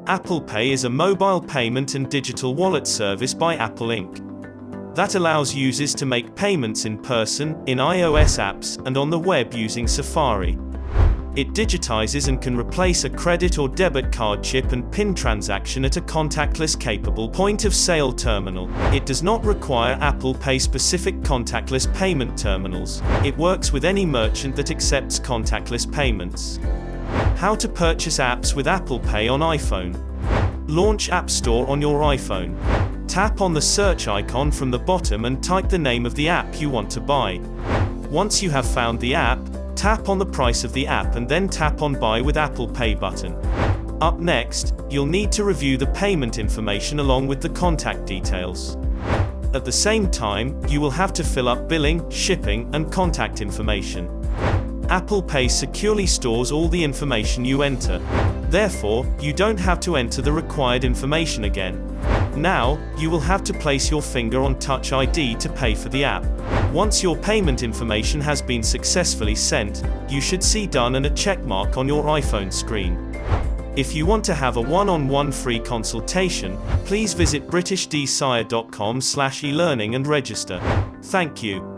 Apple Pay is a mobile payment and digital wallet service by Apple Inc. that allows users to make payments in person, in iOS apps, and on the web using Safari. It digitizes and can replace a credit or debit card chip and PIN transaction at a contactless-capable point-of-sale terminal. It does not require Apple Pay-specific contactless payment terminals. It works with any merchant that accepts contactless payments. How to purchase apps with Apple Pay on iPhone. Launch App Store on your iPhone. Tap on the search icon from the bottom and type the name of the app you want to buy. Once you have found the app, tap on the price of the app and then tap on Buy with Apple Pay button. Up next, you'll need to review the payment information along with the contact details. At the same time, you will have to fill up billing, shipping, and contact information. Apple Pay securely stores all the information you enter. Therefore, you don't have to enter the required information again. Now, you will have to place your finger on Touch ID to pay for the app. Once your payment information has been successfully sent, you should see Done and a check mark on your iPhone screen. If you want to have a one-on-one free consultation, please visit britishdsire.com/elearning and register. Thank you.